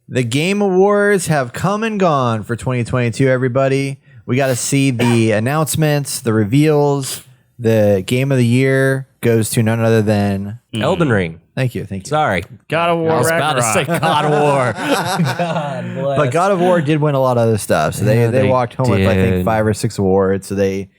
The Game Awards have come and gone for 2022, everybody. We got to see the announcements, the reveals. The Game of the Year goes to none other than Elden Ring. Thank you. Sorry. God of War. I was about to say God of War. God bless. But God of War did win a lot of other stuff. So they walked home with, I think, 5 or 6 awards. So they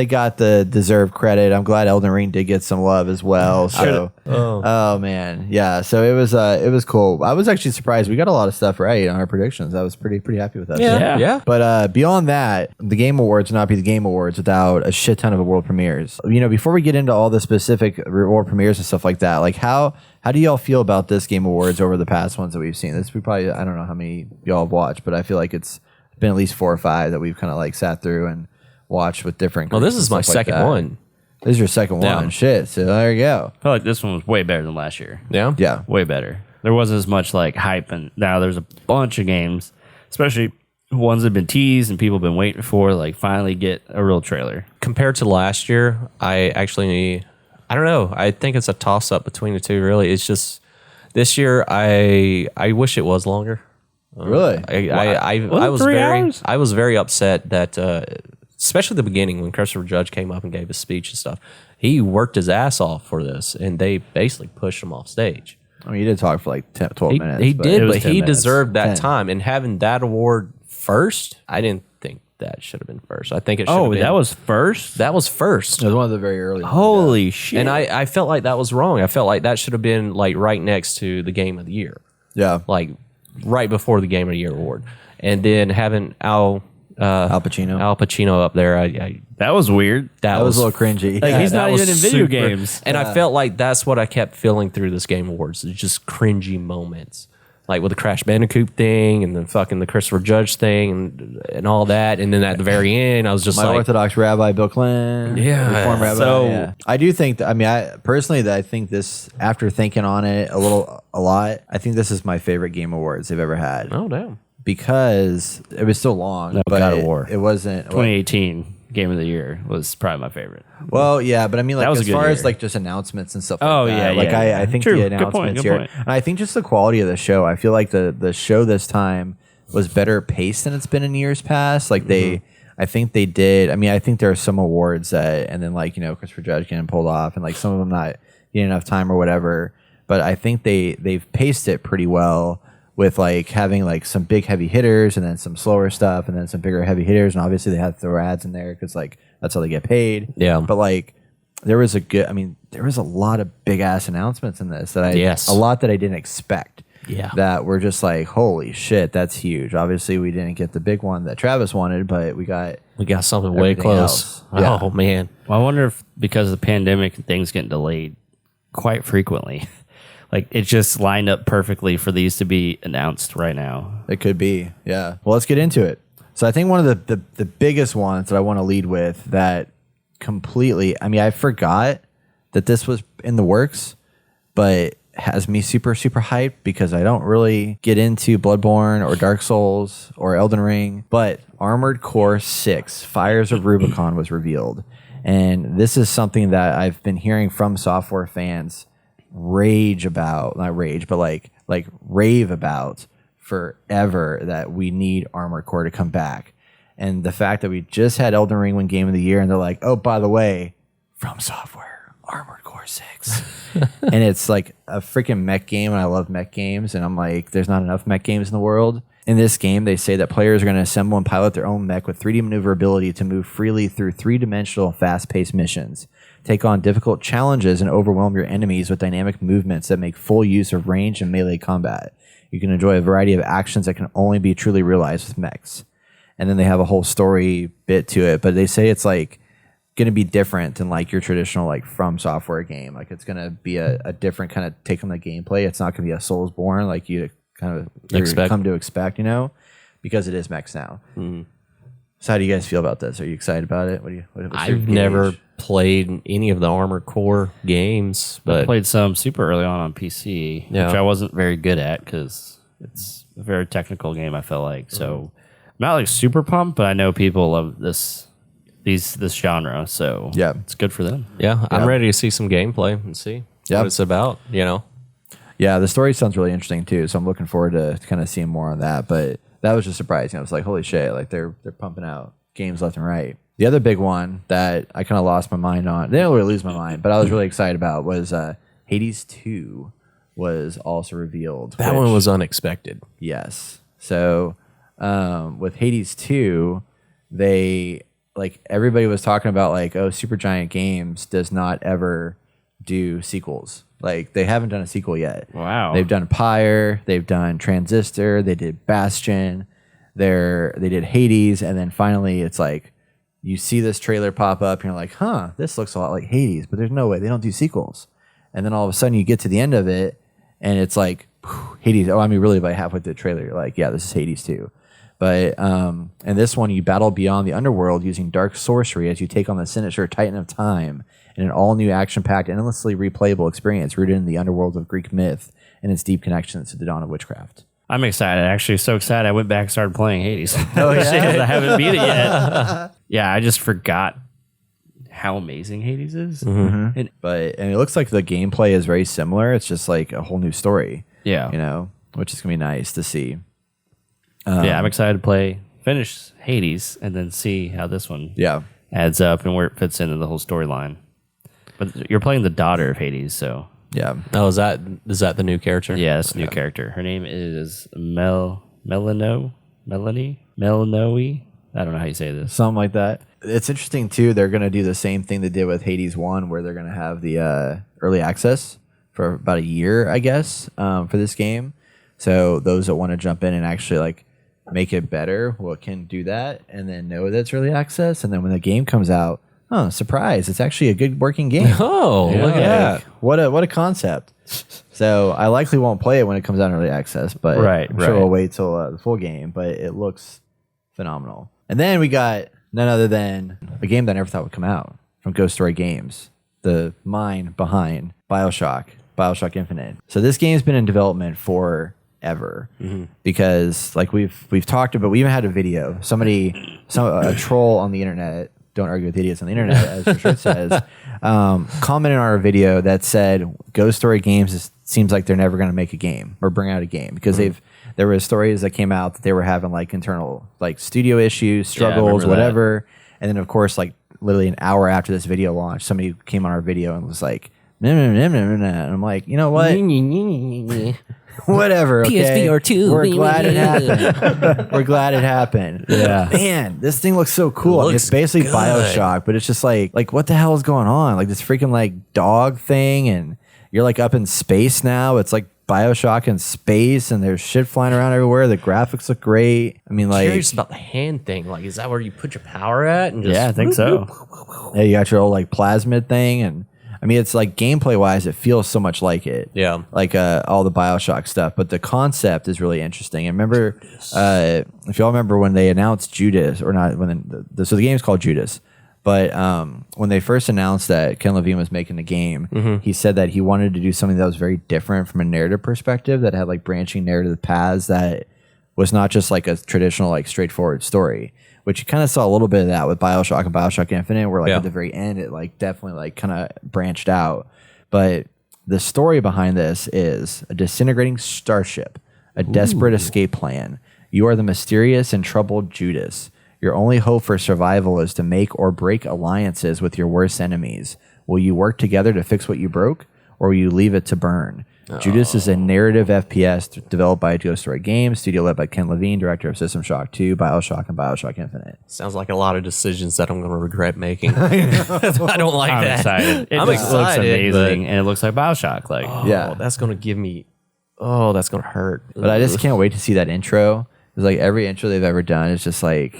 got the deserved credit. I'm glad Elden Ring did get some love as well. So, oh man, yeah. So it was cool. I was actually surprised. We got a lot of stuff right on our predictions. I was pretty happy with that. Yeah. But beyond that, the Game Awards would not be the Game Awards without a shit ton of world premieres. You know, before we get into all the specific world premieres and stuff like that, like how do y'all feel about this Game Awards over the past ones that we've seen? I don't know how many y'all have watched, but I feel like it's been at least 4 or 5 that we've kind of like sat through and watch with different. Well, this is my second one. This is your second one. Shit. So there you go. I feel like this one was way better than last year. Yeah? Yeah. Way better. There wasn't as much like hype, and now there's a bunch of games, especially ones that have been teased and people have been waiting for, like finally get a real trailer. Compared to last year, I don't know. I think it's a toss up between the two, really. It's just this year I wish it was longer. Really? I was very upset that especially the beginning when Christopher Judge came up and gave his speech and stuff. He worked his ass off for this, and they basically pushed him off stage. I mean, he did talk for like 12 minutes. He did, but 10 he minutes. deserved that 10. time. And having that award first, I didn't think that should have been first. I think it should have been. That was first? That was first. It was one of the very early ones. Holy shit. And I felt like that was wrong. I felt like that should have been like right next to the Game of the Year. Yeah. Like right before the Game of the Year award. And then having Al Pacino up there, that was weird. That was a little cringy. Like, he's that not was even in video super- games. And I felt like that's what I kept feeling through this Game Awards. It's just cringy moments. Like with the Crash Bandicoot thing and then fucking the Christopher Judge thing and all that. And then at the very end, I was just My Orthodox Rabbi, Bill Clinton. Yeah. Reform Rabbi. So- yeah. I do think that, I think this, after thinking on it a lot, I think this is my favorite Game Awards they've ever had. Oh, damn. Because it was so long. No, but God of War. It wasn't. 2018 Game of the Year was probably my favorite. Well, yeah, but I mean, like, was a as good far as year. like just announcements and stuff. Oh, like that. yeah, Like yeah. I think True. the Good point, announcements good here, point. and I think just the quality of the show. I feel like the show this time was better paced than it's been in years past. Like I think they did. I mean, I think there are some awards that, and then like Christopher Judge getting pulled off, and like some of them not getting enough time or whatever. But I think they've paced it pretty well, with like having like some big heavy hitters and then some slower stuff and then some bigger heavy hitters, and obviously they had to throw ads in there because like that's how they get paid. Yeah. But like there was a lot of big ass announcements in this that a lot that I didn't expect. Yeah. That were just like, holy shit, that's huge. Obviously we didn't get the big one that Travis wanted, but we got something way everything close. else. Yeah. Oh, man. Well, I wonder if because of the pandemic, things getting delayed quite frequently. Like, it just lined up perfectly for these to be announced right now. It could be, yeah. Well, let's get into it. So I think one of the biggest ones that I want to lead with that completely, I forgot that this was in the works, but has me super, super hyped because I don't really get into Bloodborne or Dark Souls or Elden Ring, but Armored Core 6, Fires of Rubicon was revealed. And this is something that I've been hearing from software fans rave about forever, that we need Armored Core to come back. And the fact that we just had Elden Ring win Game of the Year, and they're like, oh, by the way, from software, Armored Core 6. And it's like a freaking mech game, and I love mech games, and I'm like, there's not enough mech games in the world. In this game, they say that players are going to assemble and pilot their own mech with 3D maneuverability to move freely through 3-dimensional, fast-paced missions. Take on difficult challenges and overwhelm your enemies with dynamic movements that make full use of range and melee combat. You can enjoy a variety of actions that can only be truly realized with mechs. And then they have a whole story bit to it, but they say it's like going to be different than like your traditional like From Software game. Like it's going to be a different kind of take on the gameplay. It's not going to be a Soulsborne like you kind of come to expect, because it is mechs now. Mm-hmm. So how do you guys feel about this? Are you excited about it? I've never played any of the Armored Core games, but I played some super early on PC, which I wasn't very good at because it's a very technical game, I felt like. So I'm not like super pumped, but I know people love this genre, so yeah, it's good for them. I'm ready to see some gameplay and see what it's about, Yeah, the story sounds really interesting too. So I'm looking forward to kind of seeing more on that. But that was just surprising. I was like, holy shit! Like they're pumping out games left and right. The other big one that I kind of lost my mind on, they didn't really lose my mind, but I was really excited about was Hades 2 was also revealed. That one was unexpected. Yes. So with Hades 2, they like everybody was talking about like, oh, Supergiant Games does not ever do sequels. Like they haven't done a sequel yet. Wow. They've done Pyre, they've done Transistor, they did Bastion, they did Hades, and then finally it's like you see this trailer pop up and you're like, huh, this looks a lot like Hades, but there's no way they don't do sequels. And then all of a sudden you get to the end of it and it's like Hades. Oh, I mean, really by halfway through the trailer, you're like, yeah, this is Hades 2. But in this one, you battle beyond the underworld using dark sorcery as you take on the sinister Titan of Time in an all-new action-packed, endlessly replayable experience rooted in the underworld of Greek myth and its deep connections to the dawn of witchcraft. I'm excited. Actually, so excited. I went back and started playing Hades. Oh, yeah? I haven't beat it yet. Yeah, I just forgot how amazing Hades is. Mm-hmm. And it looks like the gameplay is very similar. It's just like a whole new story. Yeah. You know, which is going to be nice to see. Yeah, I'm excited to finish Hades, and then see how this one adds up and where it fits into the whole storyline. But you're playing the daughter of Hades, so... Yeah. Oh, is that the new character? Yeah, it's a new character. Her name is Melanoe? I don't know how you say this. Something like that. It's interesting, too. They're going to do the same thing they did with Hades 1, where they're going to have the early access for about a year, I guess, for this game. So those that want to jump in and actually like make it better can do that and then know that it's early access. And then when the game comes out, oh, surprise, it's actually a good working game. Oh, look at that. What a concept. So I likely won't play it when it comes out in early access, but I'm sure we'll wait till the full game. But it looks phenomenal. And then we got none other than a game that I never thought would come out from Ghost Story Games, the mind behind BioShock Infinite. So this game's been in development forever because like we've talked about, we even had a video. A troll on the internet, don't argue with idiots on the internet, as your shirt says, commented on our video that said Ghost Story Games seems like they're never going to make a game or bring out a game because there were stories that came out that they were having like internal like studio issues, struggles, whatever. And then of course, like literally an hour after this video launched, somebody came on our video and was like, no. And I'm like, you know what? Whatever. Okay? PSVR 2. We're glad it happened. We're glad it happened. Yeah. Man, this thing looks so cool. I mean, it's basically BioShock, but it's just like what the hell is going on? Like this freaking like dog thing, and you're like up in space now. It's like BioShock in space, and there's shit flying around everywhere. The graphics look great. I mean, like, curious about the hand thing. Like, is that where you put your power at? And just I think so. Yeah, you got your old like plasmid thing, and I mean, it's like gameplay wise, it feels so much like it. Yeah. Like all the BioShock stuff. But the concept is really interesting. And remember, if y'all remember when they announced Judas, or not, so the game's called Judas. But when they first announced that Ken Levine was making the game, he said that he wanted to do something that was very different from a narrative perspective, that had like branching narrative paths, that was not just like a traditional, like straightforward story. Which you kind of saw a little bit of that with BioShock and BioShock Infinite, where like at the very end, it like definitely like kind of branched out. But the story behind this is a disintegrating starship, a desperate escape plan. You are the mysterious and troubled Judas. Your only hope for survival is to make or break alliances with your worst enemies. Will you work together to fix what you broke, or will you leave it to burn? Judas is a narrative FPS developed by Ghost Story Games, studio led by Ken Levine, director of System Shock 2, BioShock, and BioShock Infinite. Sounds like a lot of decisions that I'm going to regret making. I don't like I'm that. excited. It looks amazing, and it looks like BioShock. Like, that's going to give me. Oh, that's going to hurt. But I just can't wait to see that intro. It's like every intro they've ever done is just like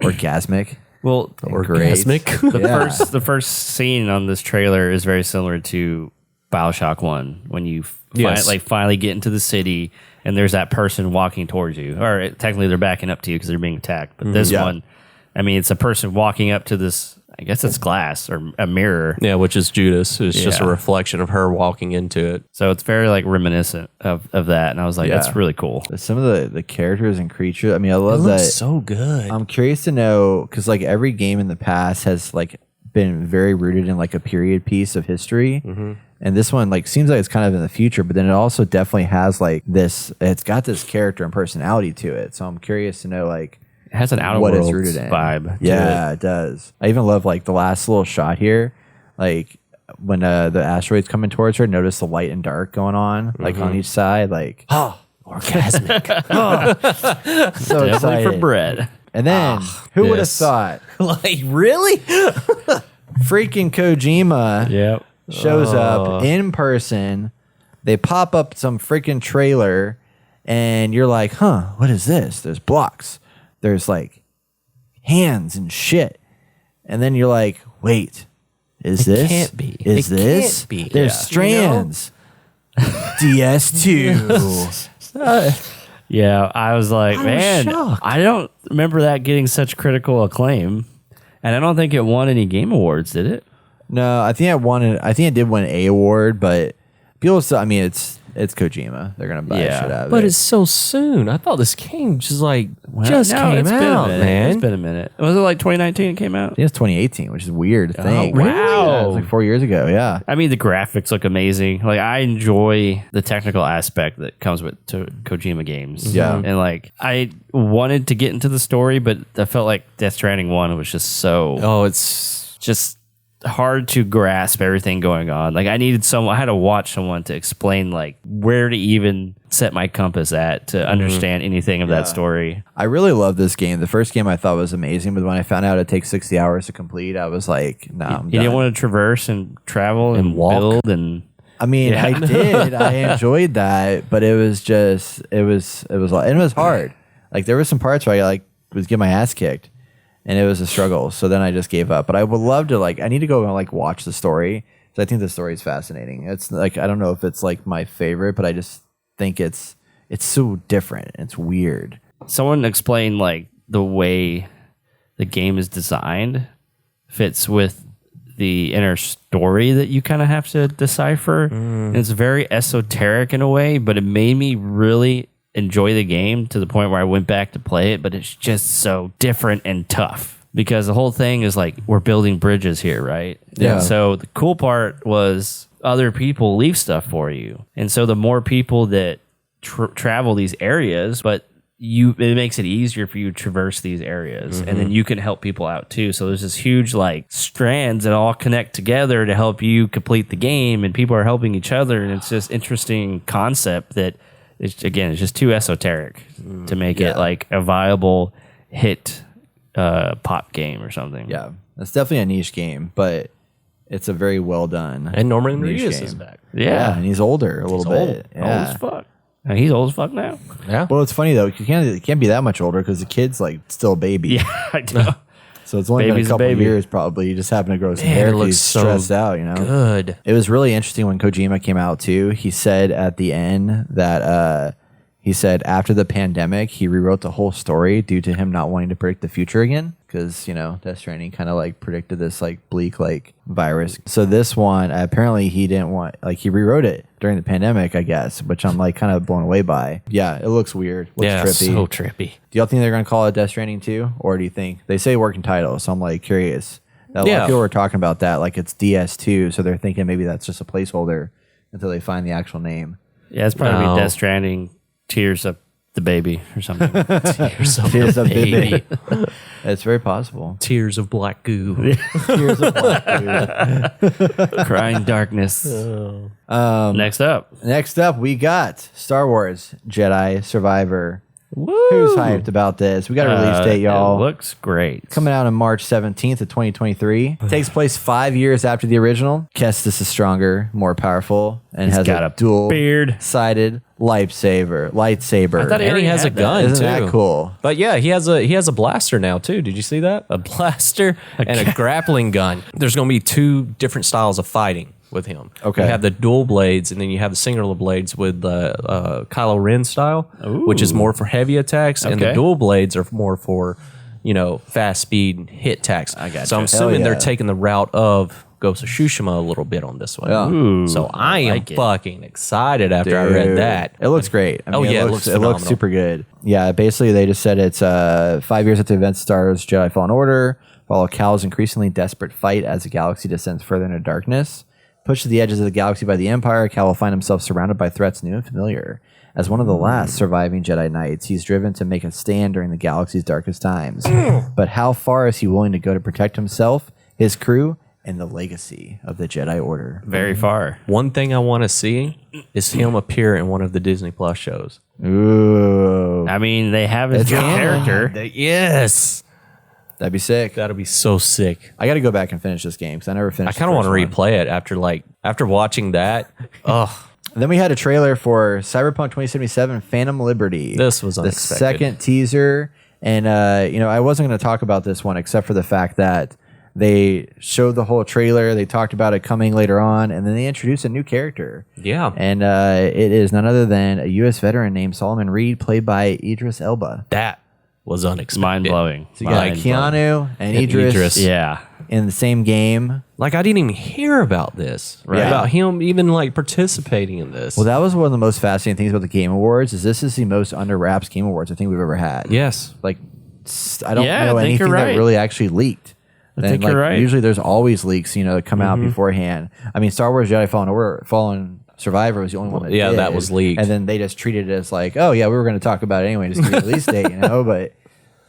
orgasmic. Well, or great. The first scene on this trailer is very similar to BioShock 1 when you finally get into the city and there's that person walking towards you, or technically they're backing up to you because they're being attacked. But this one, I mean, it's a person walking up to this, I guess it's glass or a mirror. Yeah, which is Judas. It's just a reflection of her walking into it. So it's very like reminiscent of that. And I was like, that's really cool. Some of the characters and creatures. I mean, I love that. So good. I'm curious to know, because like every game in the past has like been very rooted in like a period piece of history. And this one like seems like it's kind of in the future, but then it also definitely has like this. It's got this character and personality to it. So I'm curious to know like it has an Outer what it's Worlds rooted in. vibe. Yeah, it does. I even love like the last little shot here, like when the asteroid's coming towards her. Notice the light and dark going on like on each side. Like Orgasmic. so Definitely excited for bread. And then who would have this. thought? Like, really? Freaking Kojima. Yep. Shows up in person. They pop up some freaking trailer, and you're like, huh, what is this? There's blocks. There's like hands and shit. And then you're like, wait, is this? Can't be. Is It this? can't be. There's Yeah. strands. DS2. Yeah, I was like, man, shocked. I don't remember that getting such critical acclaim. And I don't think it won any Game Awards, did it? No, I think I think it did win a award, but people still, I mean, it's Kojima. They're gonna buy shit out of But it. it's so soon. I thought this game just like No, came it's been a out, minute. man. It's been a minute. Was it like 2019 it came out? I think it's 2018, which is weird to think. really? Yeah, it was like 4 years ago. Yeah. I mean, the graphics look amazing. Like, I enjoy the technical aspect that comes with Kojima games. Yeah. And, like, I wanted to get into the story, but I felt like Death Stranding 1 was just so... Oh, it's just hard to grasp everything going on. Like, I had to watch someone to explain, like, where to even set my compass at to understand anything of that story. I really love this game. The first game I thought was amazing, but when I found out it takes 60 hours to complete, I was like, no, I'm You done. didn't want to traverse and travel and walk. build and... I mean, I did. I enjoyed that, but it was just, it was hard. Like, there were some parts where I like was getting my ass kicked, and it was a struggle. So then I just gave up. But I would love to I need to go and like watch the story. So I think the story is fascinating. It's like, I don't know if it's like my favorite, but I just think it's so different. It's weird. Someone explained like the way the game is designed fits with the inner story that you kind of have to decipher. And it's very esoteric in a way, but it made me really enjoy the game to the point where I went back to play it, but it's just so different and tough because the whole thing is like we're building bridges here, right? Yeah. And so the cool part was other people leave stuff for you. And so the more people that travel these areas, but it makes it easier for you to traverse these areas, and then you can help people out too. So there's this huge like strands that all connect together to help you complete the game, and people are helping each other, and it's just interesting concept that it's just too esoteric to make it like a viable hit pop game or something. Yeah. It's definitely a niche game, but it's a very well done. and Norman niche Reedus game. is back. Yeah. And he's older a little old. bit. Old Yeah. as fuck. And he's old as fuck now. Yeah. Well, it's funny though. You can't be that much older because the kid's like still a baby. Yeah, I know. So it's only Baby's a been a couple baby. years probably. You just happen to grow some Man, hair it 'cause looks he's so stressed out, you know? Good. It was really interesting when Kojima came out too. He said at the end that he said after the pandemic, he rewrote the whole story due to him not wanting to predict the future again. Because, you know, Death Stranding kind of like predicted this like bleak like virus. So this one, apparently he didn't want, like he rewrote it during the pandemic, I guess, which I'm like kind of blown away by. Yeah, it looks weird. Looks Yeah, trippy. so trippy. Do y'all think they're going to call it Death Stranding 2? Or do you think, they say working title, so I'm like curious. A lot of people were talking about that, like it's DS2, so they're thinking maybe that's just a placeholder until they find the actual name. Yeah, it's probably No. Death Stranding, Tears Up the Baby or something. Tears of Tears of baby. It's very possible. Tears of black goo. Tears of Black, dude. Crying Darkness. Next up. Next up, we got Star Wars Jedi Survivor. Woo! Who's hyped about this? We got a release date, y'all. It looks great. Coming out on March 17th of 2023. Takes place 5 years after the original. Kestis is stronger, more powerful, and He's has got a a dual beard. sided lightsaber. I thought And he has a gun Isn't too. that cool? But yeah, he has a blaster now too. Did you see that? A blaster and a grappling gun. There's going to be two different styles of fighting with him. Okay. You have the dual blades, and then you have the singular blades with the Kylo Ren style, which is more for heavy attacks, and the Okay. dual blades are more for, fast speed hit attacks. I gotcha. So I'm Hell assuming yeah. they're taking the route of Ghost of Tsushima a little bit on this one. Yeah. Ooh, So I am like it. fucking excited after I read Dude, that. It looks great. I mean, yeah, it it looks looks phenomenal. super good. Yeah, basically they just said it's 5 years after the event stars Jedi Fallen Order, follow Cal's increasingly desperate fight as the galaxy descends further into darkness. Pushed to the edges of the galaxy by the Empire, Cal will find himself surrounded by threats new and familiar. As one of the last surviving Jedi Knights, he's driven to make a stand during the galaxy's darkest times. But how far is he willing to go to protect himself, his crew, and the legacy of the Jedi Order? Very far. One thing I want to see is him appear in one of the Disney Plus shows. Ooh. I mean, they have his character. Yes. That'd be sick. That'll be so sick. I got to go back and finish this game because I never I finished kind of want to replay it after watching that. Ugh. Then we had a trailer for Cyberpunk 2077 Phantom Liberty. This was the unexpected. second teaser. And, I wasn't going to talk about this one except for the fact that they showed the whole trailer. They talked about it coming later on. And then they introduced a new character. Yeah. And it is none other than a U.S. veteran named Solomon Reed, played by Idris Elba. That was unexpected. Mind-blowing. So you got Keanu and Idris Yeah. in the same game. Like, I didn't even hear about this. Right. Yeah. About him even, like, participating in this. Well, that was one of the most fascinating things about the Game Awards is this is the most under wraps Game Awards I think we've ever had. Yes. Like, I don't Yeah, know I think anything you're that right. really actually leaked. I think you're right. Usually there's always leaks, that come out beforehand. I mean, Star Wars Jedi Fallen Survivor was the only one that did. that was leaked. And then they just treated it as like, oh, yeah, we were going to talk about it anyway, just give you a release date, But,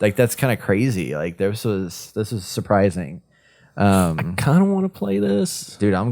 like, that's kind of crazy. Like, this was surprising. I kind of want to play this. Dude, I'm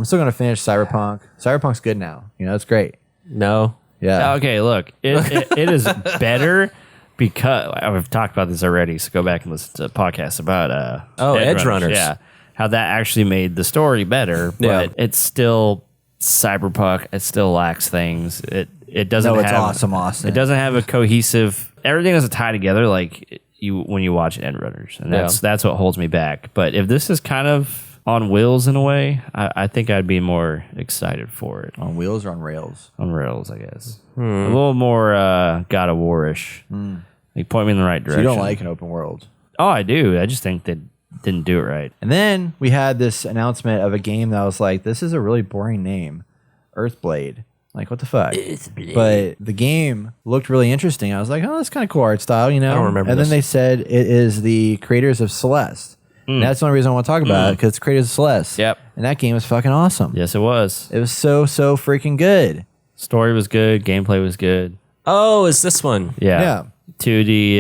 still going to finish Cyberpunk. Cyberpunk's good now. It's great. No. Yeah. Okay, look, it is better because I've talked about this already. So go back and listen to podcasts about Edge Runners. Yeah, how that actually made the story better, but Yeah. it's still Cyberpunk. It still lacks things. It doesn't. No, it's have, awesome, Austin. It doesn't have a cohesive. Everything doesn't tie together like when you watch Edge Runners, and that's what holds me back. But if this is kind of on wheels in a way, I think I'd be more excited for it. On wheels or on rails? On rails, I guess. A little more God of War-ish. Like, point me in the right So direction. you don't like an open world? Oh, I do. I just think they didn't do it right. And then we had this announcement of a game that was like, this is a really boring name. Earthblade. Like, what the fuck? But the game looked really interesting. I was like, oh, that's kind of cool art style, I don't remember And this. then they said it is the creators of Celeste. And that's the only reason I want to talk about it, because it's creators of Celeste. Yep. And that game was fucking awesome. Yes, it was. It was so freaking good. Story was good. Gameplay was good. Oh, is this one? Yeah. Yeah. 2D.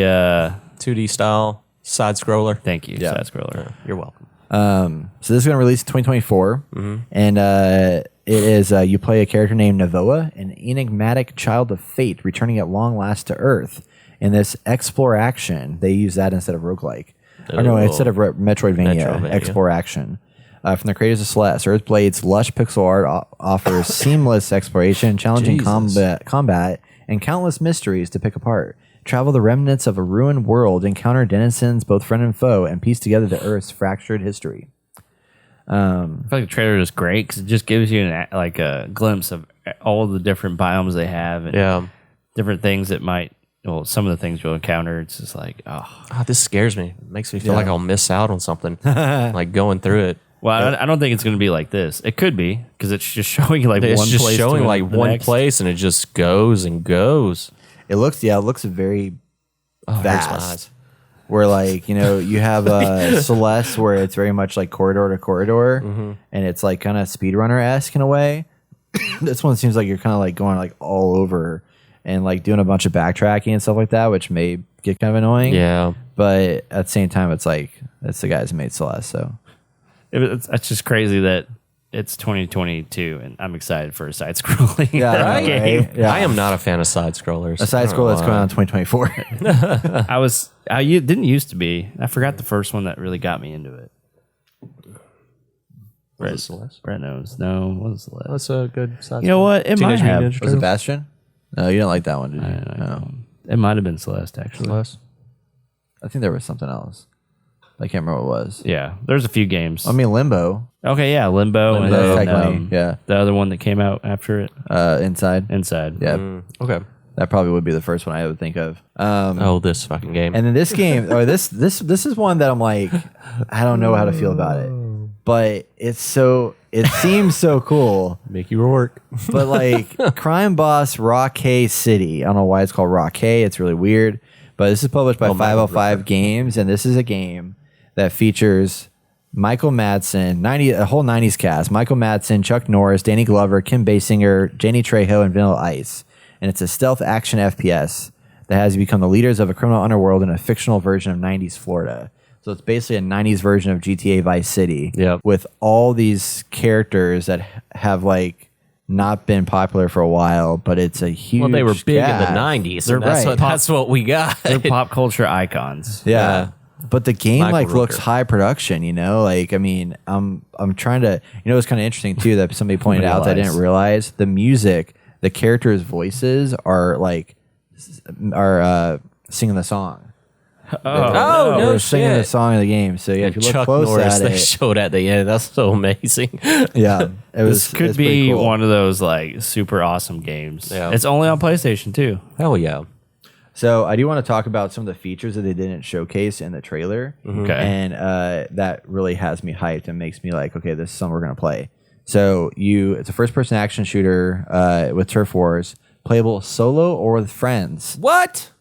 2D style, side scroller. Thank you. Yeah. Side scroller. You're welcome. So this is going to release in 2024, and it is you play a character named Navoa, an enigmatic child of fate, returning at long last to Earth. In this explore action, they use that instead of roguelike. Or no, instead of Metroidvania. Explore action. From the creators of Celeste, Earthblade's lush pixel art offers seamless exploration, challenging combat, and countless mysteries to pick apart. Travel the remnants of a ruined world, encounter denizens, both friend and foe, and piece together the Earth's fractured history. I feel like the trailer is great because it just gives you a glimpse of all the different biomes they have and different things that might. Well, some of the things you'll encounter, it's just like, This scares me. It makes me feel like I'll miss out on something. Like going through it. Well, I don't think it's going to be like this. It could be because it's just showing you It's one just place showing to like the one next. place and it just goes and goes. It looks very Oh, it hurts my vast. eyes. Where you have Celeste, where it's very much like corridor to corridor, and it's like kind of speedrunner-esque in a way. This one seems like you're kind of like going like all over and like doing a bunch of backtracking and stuff like that, which may get kind of annoying. Yeah. But at the same time, it's like it's the guys who made Celeste, so It's just crazy that it's 2022 and I'm excited for a side scrolling Yeah, game. right? Yeah. I am not a fan of side scrollers. a side scroll that's going on in 2024. I didn't used to be. I forgot the first one that really got me into it. Was it Celeste? Brett knows. No, what was the last? That's a good side You know what? It might Teenage have. Mutant Ninja Was it Bastion? No, you didn't like that one, did you? No. It might have been Celeste actually. Celeste. I think there was something else. I can't remember what it was. Yeah, there's a few games. I mean, Limbo. Okay, yeah, Limbo, and That's then, technically, yeah. the other one that came out after it, Inside. Inside. Yeah. Okay. That probably would be the first one I would think of. Oh, this fucking game. And then this game, or this is one that I'm like, I don't know how to feel about it, but it seems so cool. Mickey Rourke. But like crime boss Rockay City, I don't know why it's called Rockay. It's really weird. But this is published by 505 Games, and this is a game that features Michael Madsen, a whole 90s cast. Michael Madsen, Chuck Norris, Danny Glover, Kim Basinger, Danny Trejo, and Vanilla Ice. And it's a stealth action FPS that has you become the leaders of a criminal underworld in a fictional version of 90s Florida. So it's basically a 90s version of GTA Vice City with all these characters that have like not been popular for a while, but it's a huge Well, they were big cast. in the 90s. So Right. that's what we got. They're pop culture icons. Yeah. But the game Michael looks Rooker. high production, you know? Like, I mean, I'm trying to, you know, it's kind of interesting too that somebody pointed out that I didn't realize the music, the characters' voices are singing the song. No We're singing the shit. song of the game. So yeah, if you look Chuck close Norris, at they it, showed at the end. That's so amazing. yeah, This could it's pretty be cool. one of those like super awesome games. Yeah. It's only on PlayStation too. Hell yeah. So I do want to talk about some of the features that they didn't showcase in the trailer, Okay. and that really has me hyped and makes me like, okay, this is something we're gonna play. So it's a first-person action shooter with turf wars, playable solo or with friends. What?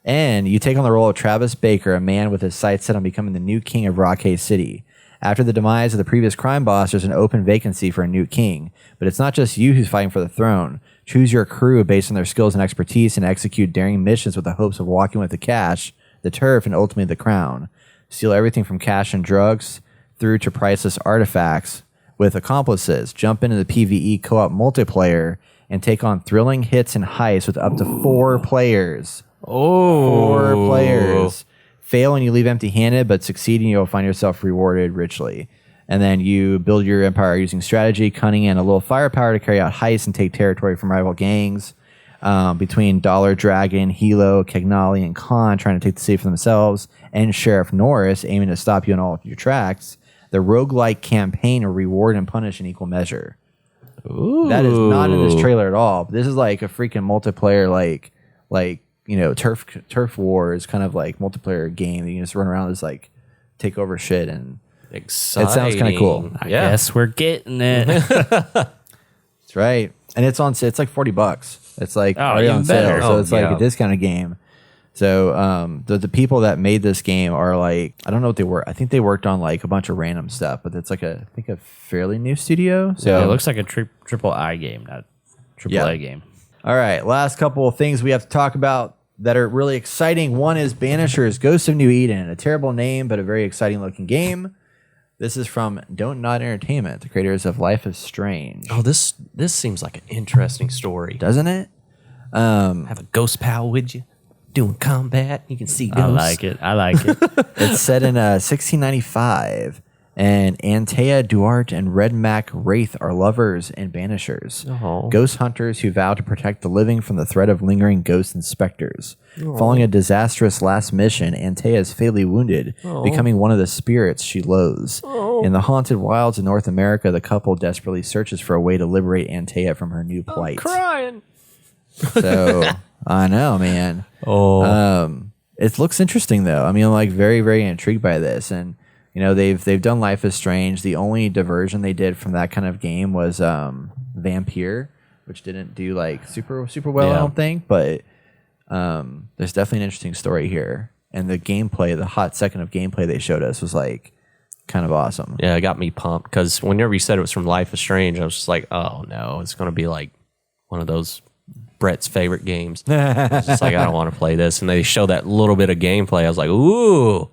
And you take on the role of Travis Baker, a man with his sights set on becoming the new king of Rockay City. After the demise of the previous crime boss, there's an open vacancy for a new king. But it's not just you who's fighting for the throne. Choose your crew based on their skills and expertise and execute daring missions with the hopes of walking with the cash, the turf, and ultimately the crown. Steal everything from cash and drugs through to priceless artifacts with accomplices. Jump into the PvE co-op multiplayer and take on thrilling hits and heists with up to 4 players. Oh. 4 players. Fail and you leave empty-handed, but succeed and you'll find yourself rewarded richly. And then you build your empire using strategy, cunning, and a little firepower to carry out heists and take territory from rival gangs. Between Dollar Dragon, Hilo, Kegnali, and Khan trying to take the city for themselves, and Sheriff Norris aiming to stop you in all of your tracks, the roguelike campaign will reward and punish in equal measure. Ooh. That is not in this trailer at all. This is like a freaking multiplayer, like you know, turf wars kind of like multiplayer game that you can just run around and just like take over shit, and Exciting. it sounds kind of cool. I guess we're getting it. That's right. And it's like $40. It's like already even on sale. better. So Oh, it's like yeah. a discounted game. So the people that made this game are like, I don't know what they were. I think they worked on like a bunch of random stuff, but it's like I think a fairly new studio. So it looks like a triple I game, not triple A game. All right, last couple of things we have to talk about that are really exciting. One is Banishers, Ghosts of New Eden, a terrible name, but a very exciting looking game. This is from Don't Nod Entertainment, the creators of Life is Strange. Oh, this seems like an interesting story. Doesn't it? Have a ghost pal with you doing combat. You can see ghosts. I like it. It's set in 1695, and Antea Duarte and Red Mac Wraith are lovers and banishers, ghost hunters who vow to protect the living from the threat of lingering ghosts and specters. Following a disastrous last mission, Antea is fatally wounded, becoming one of the spirits she loathes. In the haunted wilds of North America, the couple desperately searches for a way to liberate Antea from her new plight. Crying. So, I know, man. It looks interesting though. I mean, I'm like very, very intrigued by this, and you know they've done Life is Strange. The only diversion they did from that kind of game was Vampire, which didn't do like super well, I don't think. But there's definitely an interesting story here, and the gameplay, the hot second of gameplay they showed us was like kind of awesome. Yeah, it got me pumped because whenever you said it was from Life is Strange, I was just like, oh no, it's going to be like one of those Brett's favorite games. It's just like, I don't want to play this. And they show that little bit of gameplay. I was like, ooh.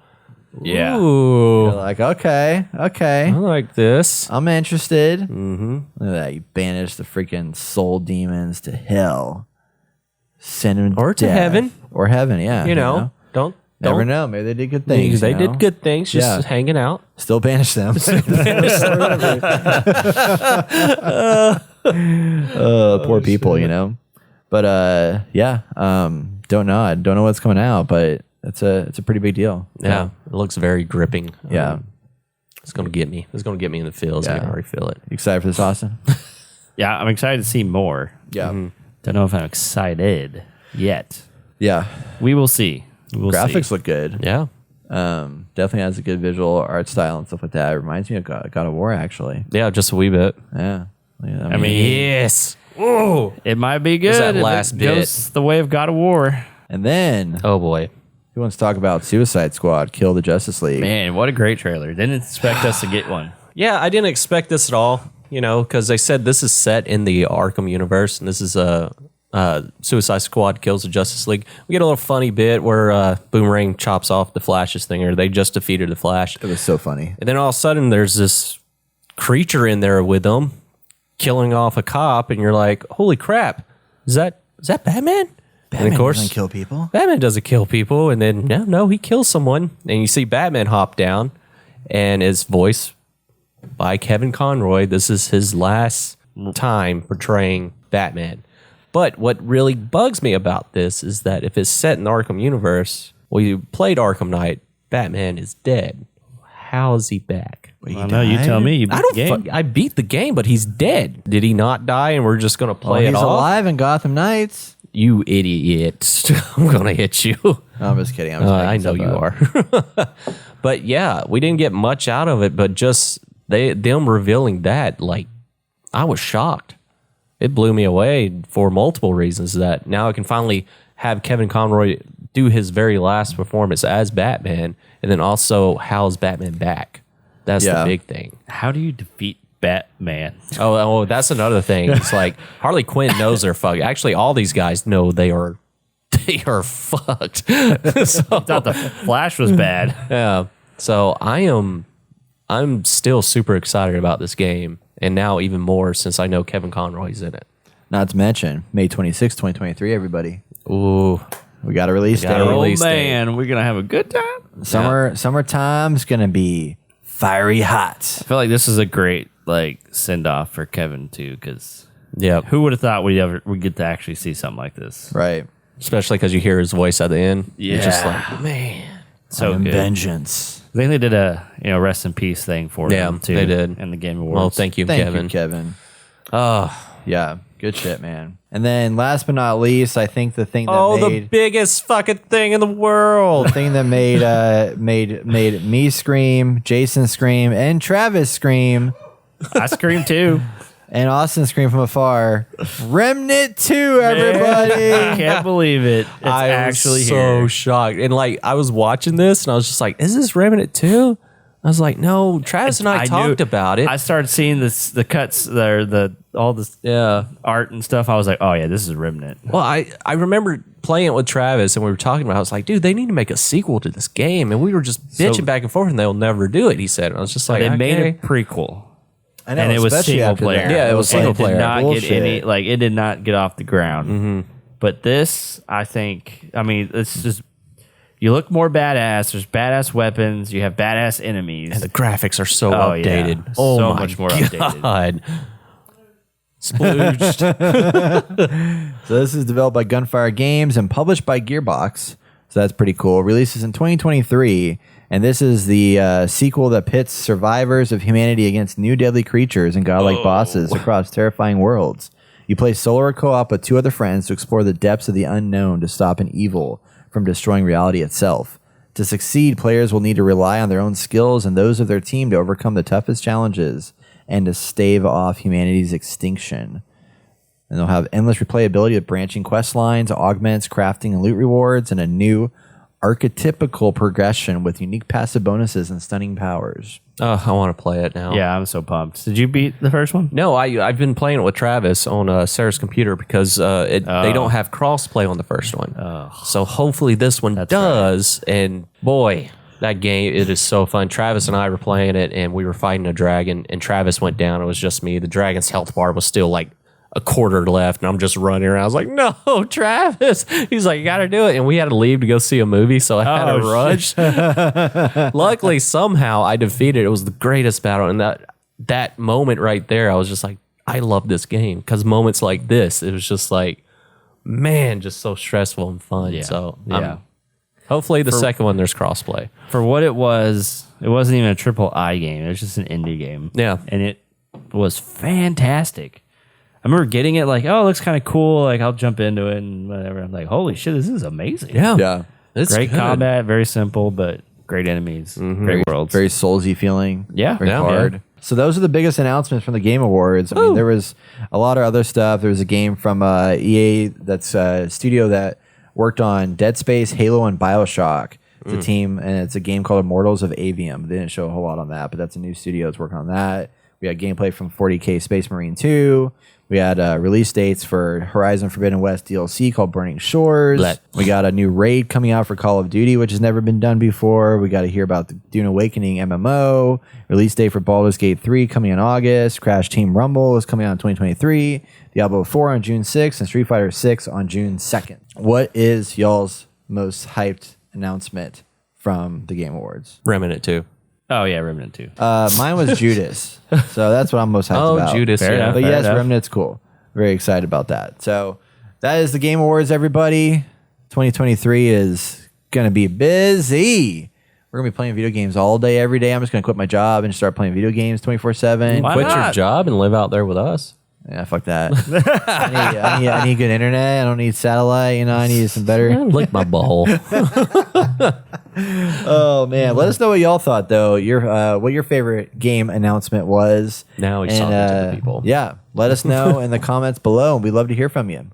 Yeah. Ooh. You're like, okay, I like this. I'm interested. Mm-hmm. Look at that. You banish the freaking soul demons to hell. Send them Or to death. heaven. Or heaven, yeah. You know, don't. Never know. Maybe they did good things. They you know? did good things, just Yeah. hanging out. Still banish them. Poor people, you know. But yeah, don't know. I don't know what's coming out, but it's a pretty big deal. Yeah, it looks very gripping. Yeah. It's gonna get me. It's gonna get me in the feels. I Yeah. can already feel it. You excited for this, Austin? Yeah, I'm excited to see more. Yeah. Don't know if I'm excited yet. Yeah. We will see. Graphics look good. Yeah, Definitely has a good visual art style and stuff like that. It reminds me of God of War, actually. yeah, just a wee bit. Yeah. I mean, Yes. Whoa. it might be good. that if last it bit. goes the way of God of War. and then Oh boy. Who wants to talk about Suicide Squad, Kill the Justice League? Man, what a great trailer. Didn't expect us to get one. Yeah, I didn't expect this at all, because they said this is set in the Arkham universe, and this is a Suicide Squad Kills the Justice League. We get a little funny bit where Boomerang chops off the Flash's thing, or they just defeated the Flash. It was so funny. And then all of a sudden, there's this creature in there with them, killing off a cop, and you're like, holy crap, is that Batman? Batman and of course, doesn't kill people. Batman doesn't kill people, and then no, he kills someone, and you see Batman hop down, and is voiced by Kevin Conroy. This is his last time portraying Batman. But what really bugs me about this is that if it's set in the Arkham universe, well, you played Arkham Knight, Batman is dead. How is he back? I know, you tell me. You beat the game. I beat the game, but he's dead. Did he not die? And we're just gonna play it he's off? alive in Gotham Knights. You idiot! I'm gonna hit you. No, I'm just kidding. I know you are. But yeah, we didn't get much out of it. But just them revealing that, like, I was shocked. It blew me away for multiple reasons. That now I can finally have Kevin Conroy do his very last performance as Batman, and then also how's Batman back? That's the big thing. How do you defeat Batman? Oh, that's another thing. It's like Harley Quinn knows they're fucked. Actually, all these guys know they are fucked. So, I thought the Flash was bad. yeah. So I'm still super excited about this game, and now even more since I know Kevin Conroy's in it. Not to mention May 26, 2023. Everybody, Ooh, we got a release date. release date. Man, we're gonna have a good time. Summertime's gonna be fiery hot. I feel like this is a great send off for Kevin too, because yeah. who would have thought we'd get to actually see something like this? Right. Especially because you hear his voice at the end. Yeah. You're just like, man. So I'm good. vengeance. I think they did a rest in peace thing for them too. they did. in the Game Awards. Well, thank you, Kevin. You, Kevin. Yeah, good shit, man. And then last but not least, I think the thing that the made biggest fucking thing in the world. the thing that made me scream, Jason scream, and Travis scream, I screamed too. and Austin scream from afar. Remnant 2, everybody. I can't believe it. It's I actually was here. so shocked. And I was watching this and I was just like, is this Remnant 2? I was like, no, Travis and I talked about it. I started seeing the cuts there, all this art and stuff. I was like, oh yeah, this is Remnant. Well, I remember playing it with Travis and we were talking about it. I was like, dude, they need to make a sequel to this game. And we were just bitching back and forth and they'll never do it, he said. And I was just like, They made okay. a prequel. I know, And it was especially single after player. that. Yeah, it was single And player. It did not Bullshit. get any it did not get off the ground. But this, I think, it's just you look more badass. There's badass weapons. You have badass enemies. And the graphics are so Oh, updated. yeah. Oh, So my much more God. updated. Splooged. So this is developed by Gunfire Games and published by Gearbox. So that's pretty cool. Releases in 2023. And this is the sequel that pits survivors of humanity against new deadly creatures and godlike bosses across terrifying worlds. You play solo or co-op with 2 other friends to explore the depths of the unknown to stop an evil from destroying reality itself. To succeed, players will need to rely on their own skills and those of their team to overcome the toughest challenges and to stave off humanity's extinction. And they'll have endless replayability with branching quest lines, augments, crafting, and loot rewards, and a new archetypical progression with unique passive bonuses and stunning powers. Oh, I want to play it now. Yeah, I'm so pumped. Did you beat the first one? No, I've been playing it with Travis on Sarah's computer because they don't have crossplay on the first one. So hopefully this one does. Right. And boy, that game, it is so fun. Travis and I were playing it and we were fighting a dragon and Travis went down. It was just me. The dragon's health bar was still like a quarter left and I'm just running around. I was like, no, Travis. He's like, you got to do it. And we had to leave to go see a movie. So I had to rush. Luckily, somehow I defeated it. It was the greatest battle. And that moment right there, I was just like, I love this game. Because moments like this, it was just like, man, just so stressful and fun. Yeah. So hopefully the second one, there's crossplay. For what it wasn't even a triple I game. It was just an indie game. Yeah. And it was fantastic. I remember getting it like, oh, it looks kind of cool. Like, I'll jump into it and whatever. I'm like, holy shit, this is amazing. Yeah. It's Great good. combat, very simple, but great enemies. Great worlds. Very Soulsy feeling. Yeah. Very Yeah, hard. man. So those are the biggest announcements from the Game Awards. I mean, there was a lot of other stuff. There was a game from EA that's a studio that worked on Dead Space, Halo, and BioShock. It's a team, and it's a game called Immortals of Avium. They didn't show a whole lot on that, but that's a new studio that's working on that. We had gameplay from 40K Space Marine 2. We had release dates for Horizon Forbidden West DLC called Burning Shores. We got a new raid coming out for Call of Duty, which has never been done before. We got to hear about the Dune Awakening MMO. Release date for Baldur's Gate 3 coming in August. Crash Team Rumble is coming out in 2023. Diablo 4 on June 6th and Street Fighter 6 on June 2nd. What is y'all's most hyped announcement from the Game Awards? Remnant 2. Oh, yeah, Remnant 2. Mine was Judas. So that's what I'm most hyped about. Oh, Judas. Fair Yeah. enough. But yes, enough. Remnant's cool. Very excited about that. So that is the Game Awards, everybody. 2023 is going to be busy. We're going to be playing video games all day, every day. I'm just going to quit my job and start playing video games 24/7. Why Quit your not? job and live out there with us. Yeah, fuck that. I need good internet. I don't need satellite. You know, I need some better. Lick my butthole. Oh man, let us know what y'all thought though. What your favorite game announcement was. Now he's talking to the people. Yeah, let us know in the comments below, and we'd love to hear from you.